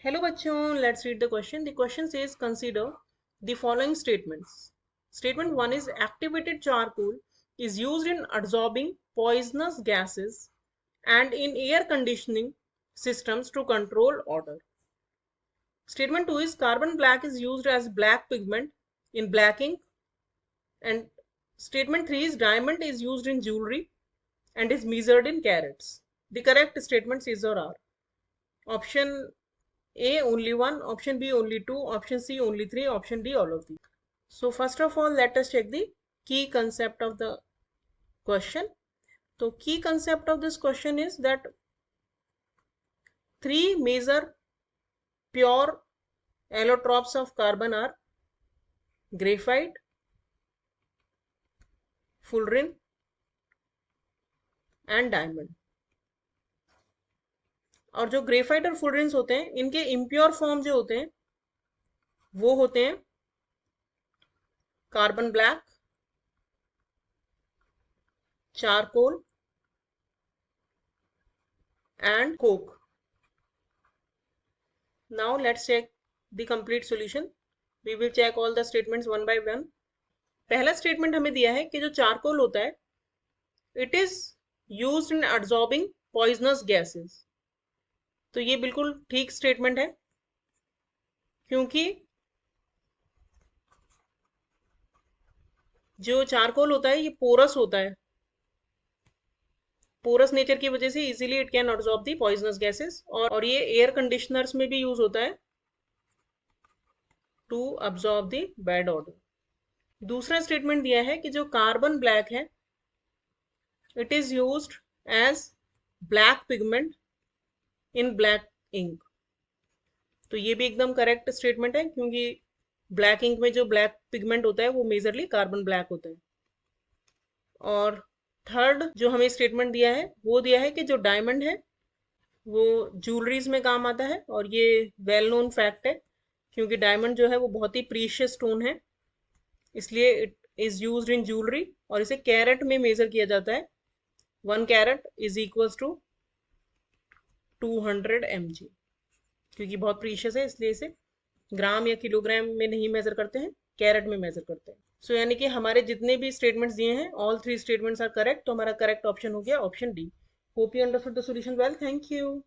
Hello bachon, let's read the question. The question says consider the following statements. Statement 1 is activated charcoal is used in absorbing poisonous gases and in air conditioning systems to control odor. Statement 2 is carbon black is used as black pigment in black ink, and statement 3 is diamond is used in jewelry and is measured in carats. The correct statements is or are option A only 1, option B only 2, option C only 3, option D all of these. So first of all, let us check the key concept of the question. So key concept of this question is that three major pure allotropes of carbon are graphite, fullerene and diamond. और जो graphite और फुलरेंस होते हैं, इनके impure form जो होते हैं वो होते हैं carbon black, charcoal and coke. Now let's check the complete solution. We will check all the statements one by one. पहला स्टेटमेंट हमें दिया है कि जो चारकोल होता है it is used in absorbing poisonous gases. तो ये बिल्कुल ठीक स्टेटमेंट है क्योंकि जो चारकोल होता है ये पोरस होता है. पोरस नेचर की वजह से easily it can absorb the poisonous gases और ये एयर कंडीशनर्स में भी यूज होता है to absorb the bad odour. दूसरा स्टेटमेंट दिया है कि जो कार्बन ब्लैक है it is used as black pigment in black ink. तो ये भी एकदम करेक्ट स्टेटमेंट है क्योंकि ब्लैक इंक में जो ब्लैक पिगमेंट होता है वो मेजरली कार्बन ब्लैक होता है. और थर्ड जो हमें स्टेटमेंट दिया है वो दिया है कि जो डायमंड है वो ज्वेलरीज में काम आता है और ये वेल नोन फैक्ट है क्योंकि डायमंड जो है वो बहुत ही प्रीशियस स्टोन है, इसलिए it is used in jewellery और इसे कैरेट में मेजर किया जाता है. 1 carat is equals to 200 mg. क्योंकि बहुत प्रीशियस है इसलिए इसे ग्राम या किलोग्राम में नहीं मेजर करते हैं, कैरेट में मेजर करते हैं. सो यानी कि हमारे जितने भी स्टेटमेंट्स दिए हैं ऑल 3 स्टेटमेंट्स आर करेक्ट. तो हमारा करेक्ट ऑप्शन हो गया option D. Hope you understood the solution well. Thank you.